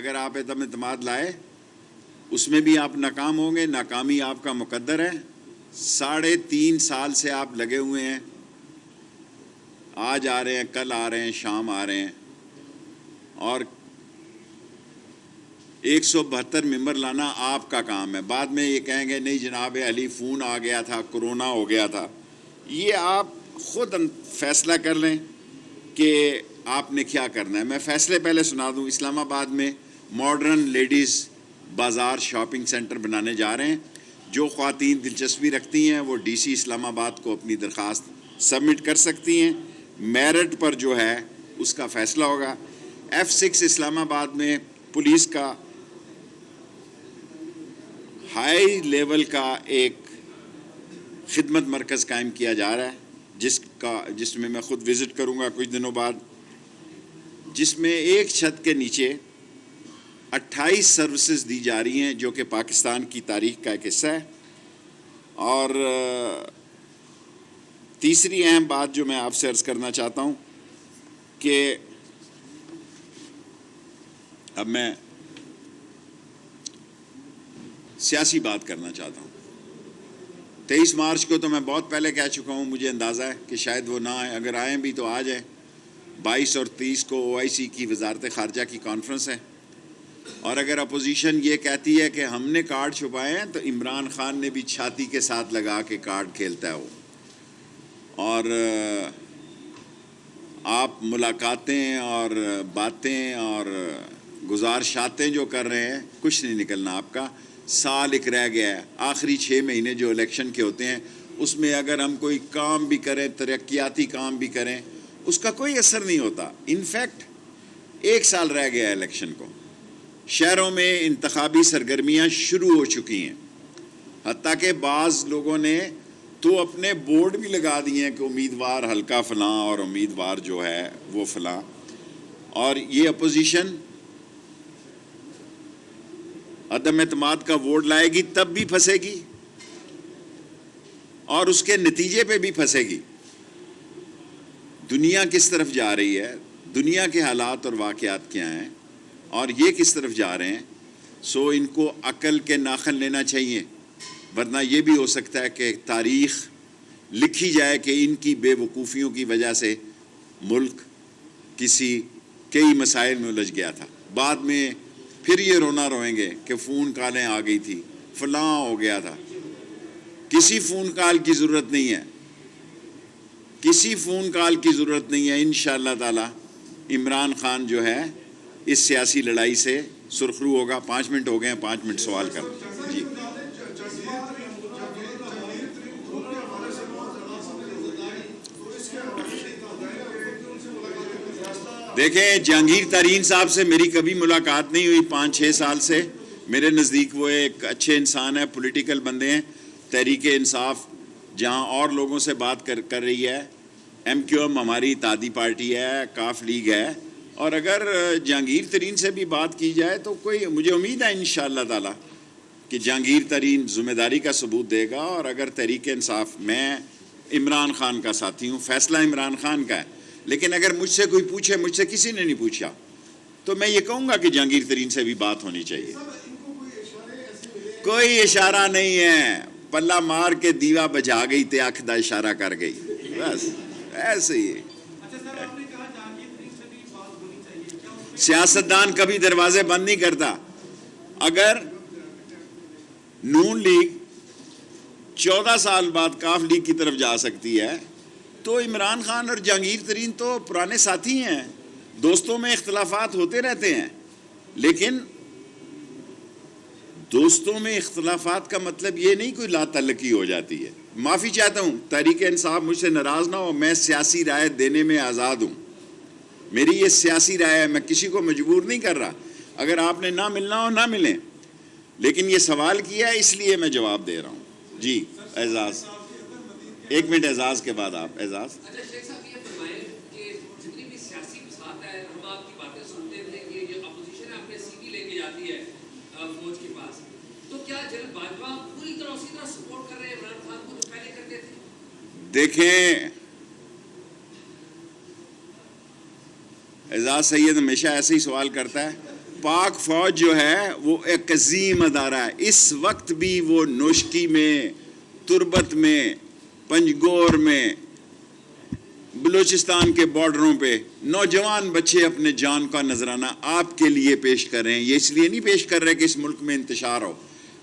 اگر آپ عدم اعتماد لائے اس میں بھی آپ ناکام ہوں گے، ناکامی آپ کا مقدر ہے۔ 3.5 سال سے آپ لگے ہوئے ہیں، آج آ رہے ہیں، کل آ رہے ہیں، شام آ رہے ہیں، اور 172 ممبر لانا آپ کا کام ہے۔ بعد میں یہ کہیں گے نہیں جناب علی فون آ گیا تھا، کرونا ہو گیا تھا۔ یہ آپ خود فیصلہ کر لیں کہ آپ نے کیا کرنا ہے۔ میں فیصلے پہلے سنا دوں۔ اسلام آباد میں ماڈرن لیڈیز بازار شاپنگ سینٹر بنانے جا رہے ہیں۔ جو خواتین دلچسپی رکھتی ہیں وہ ڈی سی اسلام آباد کو اپنی درخواست سبمٹ کر سکتی ہیں۔ میرٹ پر جو ہے اس کا فیصلہ ہوگا۔ F6 اسلام آباد میں پولیس کا ہائی لیول کا ایک خدمت مرکز قائم کیا جا رہا ہے، جس میں میں خود وزٹ کروں گا کچھ دنوں بعد، جس میں ایک چھت کے نیچے 28 سروسز دی جا رہی ہیں، جو کہ پاکستان کی تاریخ کا ایک حصہ ہے۔ اور تیسری اہم بات جو میں آپ سے عرض کرنا چاہتا ہوں کہ اب میں سیاسی بات کرنا چاہتا ہوں۔ 23 مارچ کو تو میں بہت پہلے کہہ چکا ہوں، مجھے اندازہ ہے کہ شاید وہ نہ آئیں، اگر آئیں بھی تو آ جائیں۔ 22 اور 30 کو OIC کی وزارت خارجہ کی کانفرنس ہے، اور اگر اپوزیشن یہ کہتی ہے کہ ہم نے کارڈ چھپائے ہیں تو عمران خان نے بھی چھاتی کے ساتھ لگا کے کارڈ کھیلتا ہے وہ۔ اور آپ ملاقاتیں اور باتیں اور گزارشاتیں جو کر رہے ہیں، کچھ نہیں نکلنا آپ کا۔ سال ایک رہ گیا ہے، آخری 6 مہینے جو الیکشن کے ہوتے ہیں اس میں اگر ہم کوئی کام بھی کریں، ترقیاتی کام بھی کریں، اس کا کوئی اثر نہیں ہوتا۔ انفیکٹ 1 سال رہ گیا ہے الیکشن کو، شہروں میں انتخابی سرگرمیاں شروع ہو چکی ہیں، حتیٰ کہ بعض لوگوں نے تو اپنے بورڈ بھی لگا دیے ہیں کہ امیدوار حلقہ فلاں اور امیدوار جو ہے وہ فلاں۔ اور یہ اپوزیشن عدم اعتماد کا ووٹ لائے گی تب بھی پھنسے گی اور اس کے نتیجے پہ بھی پھنسے گی۔ دنیا کس طرف جا رہی ہے، دنیا کے حالات اور واقعات کیا ہیں، اور یہ کس طرف جا رہے ہیں، سو ان کو عقل کے ناخن لینا چاہیے، ورنہ یہ بھی ہو سکتا ہے کہ تاریخ لکھی جائے کہ ان کی بے وقوفیوں کی وجہ سے ملک کئی مسائل میں الجھ گیا تھا۔ بعد میں پھر یہ رونا روئیں گے کہ فون کالیں آ گئی تھی، فلاں ہو گیا تھا۔ کسی فون کال کی ضرورت نہیں ہے، کسی فون کال کی ضرورت نہیں ہے۔ انشاءاللہ تعالی عمران خان جو ہے اس سیاسی لڑائی سے سرخرو ہوگا۔ 5 منٹ ہو گئے ہیں، 5 منٹ سوال کر جی۔ دیکھیں، جہانگیر ترین صاحب سے میری کبھی ملاقات نہیں ہوئی 5-6 سال سے۔ میرے نزدیک وہ ایک اچھے انسان ہیں، پولیٹیکل بندے ہیں۔ تحریک انصاف جہاں اور لوگوں سے بات کر رہی ہے، MQM ہماری اتحادی پارٹی ہے، کاف لیگ ہے، اور اگر جہانگیر ترین سے بھی بات کی جائے تو مجھے امید ہے انشاءاللہ تعالی کہ جہانگیر ترین ذمہ داری کا ثبوت دے گا۔ اور اگر تحریک انصاف، میں عمران خان کا ساتھی ہوں، فیصلہ عمران خان کا ہے، لیکن اگر مجھ سے کوئی پوچھے، مجھ سے کسی نے نہیں پوچھا، تو میں یہ کہوں گا کہ جہانگیر ترین سے بھی بات ہونی چاہیے۔ کوئی اشارہ نہیں ہے، پلہ مار کے دیوا بجھا گئی تے آنکھ دا اشارہ کر گئی، بس ایسے ہی۔ سیاستدان کبھی دروازے بند نہیں کرتا۔ اگر نون لیگ 14 سال بعد کاف لیگ کی طرف جا سکتی ہے تو عمران خان اور جہانگیر ترین تو پرانے ساتھی ہیں، دوستوں میں اختلافات ہوتے رہتے ہیں، لیکن دوستوں میں اختلافات کا مطلب یہ نہیں کوئی لا تعلقی ہو جاتی ہے۔ معافی چاہتا ہوں، تحریک انصاف مجھ سے ناراض نہ ہو، میں سیاسی رائے دینے میں آزاد ہوں، میری یہ سیاسی رائے ہے، میں کسی کو مجبور نہیں کر رہا۔ اگر آپ نے نہ ملنا ہو نہ ملیں، لیکن یہ سوال کیا ہے اس لیے میں جواب دے رہا ہوں۔ جی اعزاز، 1 منٹ اعزاز کے بعد آپ۔ اعزاز دیکھیں، اعزاز سید ہمیشہ ایسے ہی سوال کرتا ہے، پاک فوج جو ہے وہ ایک عظیم ادارہ ہے. اس وقت بھی وہ نوشکی میں، تربت میں، پنجگور میں، بلوچستان کے بارڈروں پہ نوجوان بچے اپنے جان کا نذرانہ آپ کے لیے پیش کر رہے ہیں. یہ اس لیے نہیں پیش کر رہے کہ اس ملک میں انتشار ہو.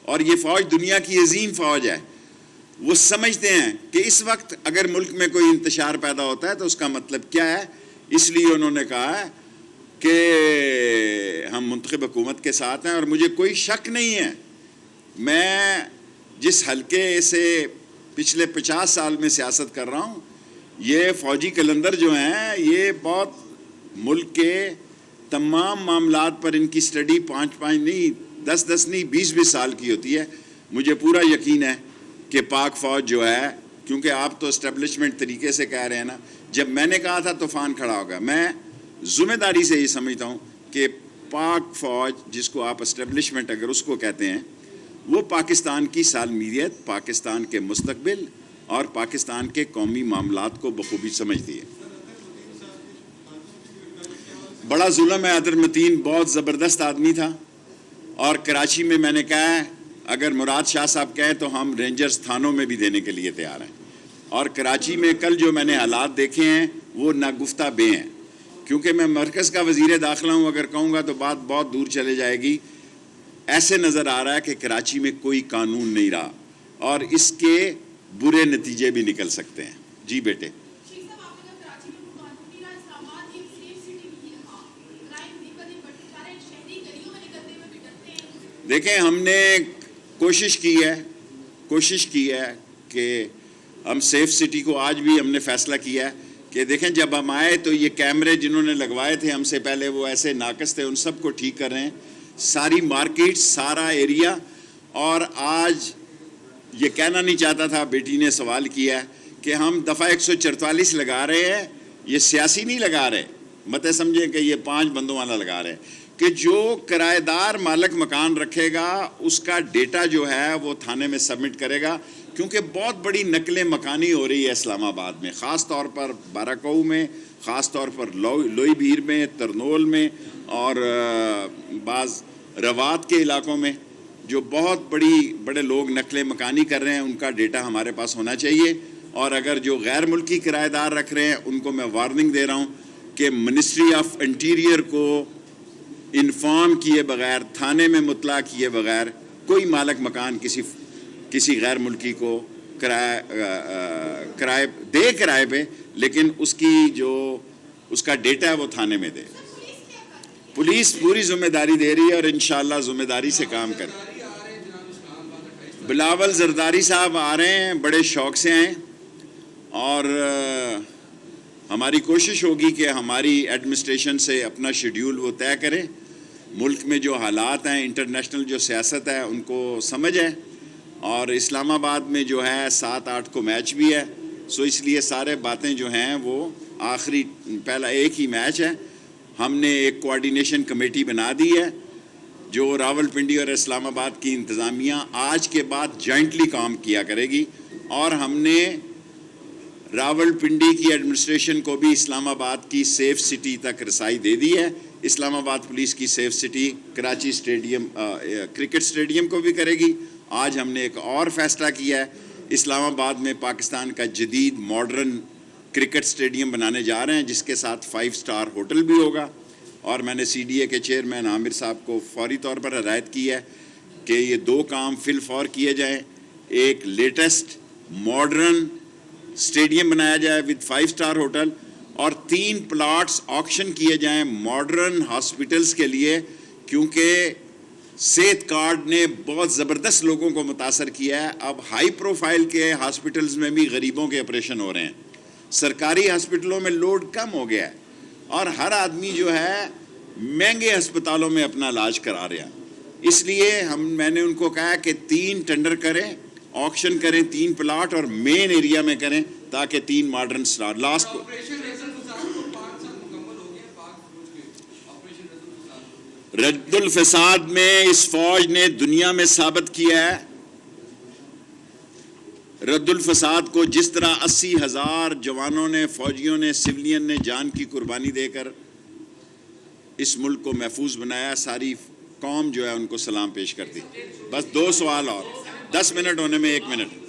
اور یہ فوج دنیا کی عظیم فوج ہے. وہ سمجھتے ہیں کہ اس وقت اگر ملک میں کوئی انتشار پیدا ہوتا ہے تو اس کا مطلب کیا ہے. اس لیے انہوں نے کہا ہے کہ ہم منتخب حکومت کے ساتھ ہیں. اور مجھے کوئی شک نہیں ہے، میں جس حلقے سے پچھلے 50 سال میں سیاست کر رہا ہوں، یہ فوجی کلندر جو ہیں یہ بہت ملک کے تمام معاملات پر ان کی سٹڈی 5 نہیں 10 نہیں 20 سال کی ہوتی ہے. مجھے پورا یقین ہے کہ پاک فوج جو ہے، کیونکہ آپ تو اسٹیبلشمنٹ طریقے سے کہہ رہے ہیں نا، جب میں نے کہا تھا طوفان کھڑا ہوگا، میں ذمہ داری سے یہ سمجھتا ہوں کہ پاک فوج جس کو آپ اسٹیبلشمنٹ اگر اس کو کہتے ہیں، وہ پاکستان کی سالمیت، پاکستان کے مستقبل اور پاکستان کے قومی معاملات کو بخوبی سمجھتی ہے. بڑا ظلم ہے. عدر متین بہت زبردست آدمی تھا، اور کراچی میں نے کہا ہے اگر مراد شاہ صاحب کہیں تو ہم رینجرز تھانوں میں بھی دینے کے لیے تیار ہیں. اور کراچی میں کل جو میں نے حالات دیکھے ہیں وہ ناگفتہ بے ہیں. کیونکہ میں مرکز کا وزیر داخلہ ہوں، اگر کہوں گا تو بات بہت دور چلے جائے گی. ایسے نظر آ رہا ہے کہ کراچی میں کوئی قانون نہیں رہا، اور اس کے برے نتیجے بھی نکل سکتے ہیں. جی بیٹے. دیکھیں، ہم نے کوشش کی ہے کہ ہم سیف سٹی کو، آج بھی ہم نے فیصلہ کیا ہے کہ دیکھیں جب ہم آئے تو یہ کیمرے جنہوں نے لگوائے تھے ہم سے پہلے وہ ایسے ناقص تھے، ان سب کو ٹھیک کر رہے ہیں. ساری مارکیٹ، سارا ایریا. اور آج یہ کہنا نہیں چاہتا تھا، بیٹی نے سوال کیا کہ ہم دفعہ 144 لگا رہے ہیں، یہ سیاسی نہیں لگا رہے، مت سمجھیں کہ یہ 5 بندوں والا لگا رہے ہیں، کہ جو کرایہ دار مالک مکان رکھے گا اس کا ڈیٹا جو ہے وہ تھانے میں سبمٹ کرے گا. کیونکہ بہت بڑی نقل مکانی ہو رہی ہے اسلام آباد میں، خاص طور پر باراکو میں، خاص طور پر لوئی بھیر میں، ترنول میں، اور بعض روات کے علاقوں میں جو بہت بڑے لوگ نقل مکانی کر رہے ہیں. ان کا ڈیٹا ہمارے پاس ہونا چاہیے. اور اگر جو غیر ملکی کرایہ دار رکھ رہے ہیں ان کو میں وارننگ دے رہا ہوں کہ منسٹری آف انٹیریئر کو انفارم کیے بغیر، تھانے میں مطلع کیے بغیر کوئی مالک مکان کسی غیر ملکی کو کرائے پہ، لیکن اس کا ڈیٹا ہے وہ تھانے میں دے. پولیس پوری ذمہ داری دے رہی ہے اور انشاءاللہ ذمہ داری سے کام کرے. بلاول زرداری صاحب آ رہے ہیں، بڑے شوق سے آئیں، اور ہماری کوشش ہوگی کہ ہماری ایڈمنسٹریشن سے اپنا شیڈیول وہ طے کریں. ملک میں جو حالات ہیں، انٹرنیشنل جو سیاست ہے ان کو سمجھ ہے. اور اسلام آباد میں جو ہے 7-8 کو میچ بھی ہے، سو اس لیے سارے باتیں جو ہیں وہ پہلا ایک ہی میچ ہے. ہم نے ایک کوارڈینیشن کمیٹی بنا دی ہے جو راول پنڈی اور اسلام آباد کی انتظامیہ آج کے بعد جوائنٹلی کام کیا کرے گی. اور ہم نے راول پنڈی کی ایڈمنسٹریشن کو بھی اسلام آباد کی سیف سٹی تک رسائی دے دی ہے. اسلام آباد پولیس کی safe city Karachi cricket stadium کو بھی کرے گی. آج ہم نے ایک اور فیصلہ کیا ہے، اسلام آباد میں پاکستان کا جدید ماڈرن کرکٹ سٹیڈیم بنانے جا رہے ہیں جس کے ساتھ 5 اسٹار ہوٹل بھی ہوگا. اور میں نے سی ڈی اے کے چیئرمین عامر صاحب کو فوری طور پر ہدایت کی ہے کہ یہ 2 کام فی الفور کیے جائیں. ایک لیٹسٹ ماڈرن سٹیڈیم بنایا جائے وتھ 5 اسٹار ہوٹل، اور 3 پلاٹس آکشن کیے جائیں ماڈرن ہاسپٹلز کے لیے. کیونکہ صحت کارڈ نے بہت زبردست لوگوں کو متاثر کیا ہے. اب ہائی پروفائل کے ہاسپٹلز میں بھی غریبوں کے آپریشن ہو رہے ہیں. سرکاری ہاسپٹلوں میں لوڈ کم ہو گیا ہے اور ہر آدمی جو ہے مہنگے ہسپتالوں میں اپنا علاج کرا رہا ہے. اس لیے میں نے ان کو کہا کہ 3 ٹینڈر کریں، آکشن کریں 3 پلاٹ اور مین ایریا میں کریں تاکہ 3 ماڈرن سٹار لاسٹ کو. رد الفساد میں اس فوج نے دنیا میں ثابت کیا ہے. رد الفساد کو جس طرح 80,000 جوانوں نے، فوجیوں نے، سویلین نے جان کی قربانی دے کر اس ملک کو محفوظ بنایا, ساری قوم جو ہے ان کو سلام پیش کرتی. بس 2 سوال اور, 10 منٹ ہونے میں 1 منٹ.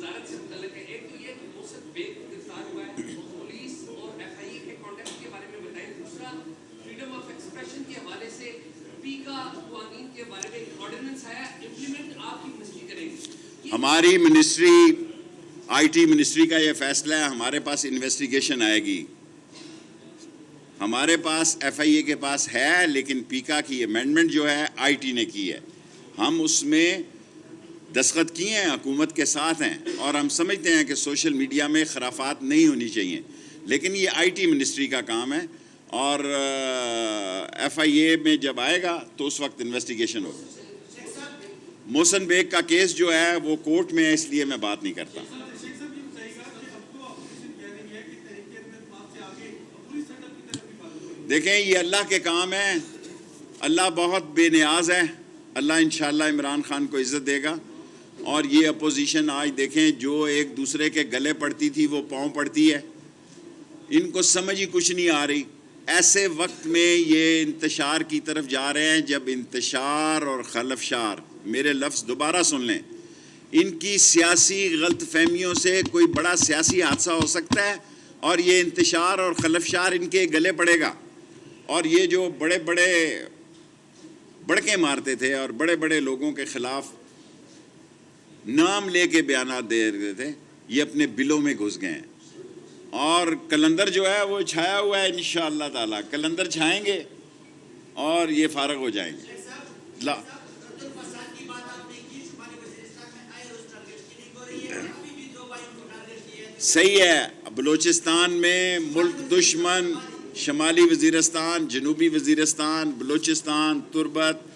ہماری منسٹری, آئی ٹی منسٹری کا یہ فیصلہ ہے. ہمارے پاس انویسٹیگیشن آئے گی, ہمارے پاس ایف آئی اے کے پاس ہے, لیکن پیکا کی امینڈمنٹ جو ہے آئی ٹی نے کی ہے. ہم اس میں دستخط کیے ہیں, حکومت کے ساتھ ہیں, اور ہم سمجھتے ہیں کہ سوشل میڈیا میں خرافات نہیں ہونی چاہیے, لیکن یہ آئی ٹی منسٹری کا کام ہے. اور ایف آئی اے میں جب آئے گا تو اس وقت انویسٹیگیشن ہوگا. محسن بیگ کا کیس جو ہے وہ کورٹ میں ہے, اس لیے میں بات نہیں کرتا. دیکھیں, یہ اللہ کے کام ہے, اللہ بہت بے نیاز ہے. اللہ انشاءاللہ عمران خان کو عزت دے گا. اور یہ اپوزیشن آج دیکھیں, جو ایک دوسرے کے گلے پڑتی تھی وہ پاؤں پڑتی ہے. ان کو سمجھ ہی کچھ نہیں آ رہی. ایسے وقت میں یہ انتشار کی طرف جا رہے ہیں جب انتشار اور خلفشار, میرے لفظ دوبارہ سن لیں, ان کی سیاسی غلط فہمیوں سے کوئی بڑا سیاسی حادثہ ہو سکتا ہے, اور یہ انتشار اور خلفشار ان کے گلے پڑے گا. اور یہ جو بڑے بڑے بڑکے مارتے تھے اور بڑے بڑے لوگوں کے خلاف نام لے کے بیانات دے رہے تھے, یہ اپنے بلوں میں گھس گئے ہیں. اور کلندر جو ہے وہ چھایا ہوا ہے. انشاءاللہ تعالیٰ کلندر چھائیں گے اور یہ فارغ ہو جائیں گے. صحیح ہے, بلوچستان میں ملک دشمن, شمالی وزیرستان, جنوبی وزیرستان, بلوچستان, تربت,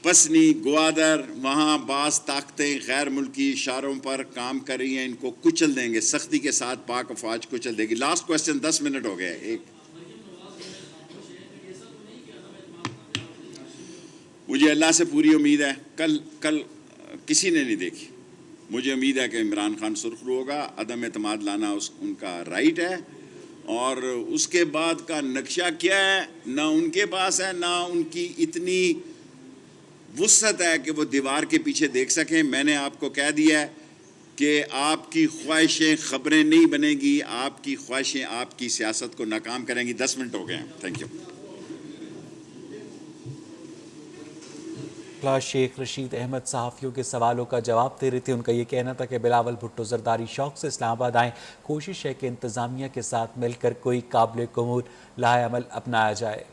پسنی, گوادر, وہاں بعض طاقتیں غیر ملکی اشاروں پر کام کر رہی ہیں. ان کو کچل دیں گے سختی کے ساتھ, پاک افواج کچل دے گی. لاسٹ کوسچن, 10 منٹ ہو گئے. ایک مجھے اللہ سے پوری امید ہے, کل کسی نے نہیں دیکھی, مجھے امید ہے کہ عمران خان سرخرو ہوگا. عدم اعتماد لانا ان کا رائٹ ہے, اور اس کے بعد کا نقشہ کیا ہے نہ ان کے پاس ہے, نہ ان کی اتنی وسعت ہے کہ وہ دیوار کے پیچھے دیکھ سکیں. میں نے آپ کو کہہ دیا ہے کہ آپ کی خواہشیں خبریں نہیں بنے گی, آپ کی خواہشیں آپ کی سیاست کو ناکام کریں گی. 10 منٹ ہو گئے ہیں. Thank you. شیخ رشید احمد صحافیوں کے سوالوں کا جواب دے رہے تھے. ان کا یہ کہنا تھا کہ بلاول بھٹو زرداری شوق سے اسلام آباد آئیں, کوشش ہے کہ انتظامیہ کے ساتھ مل کر کوئی قابل قبول لاہ عمل اپنایا جائے.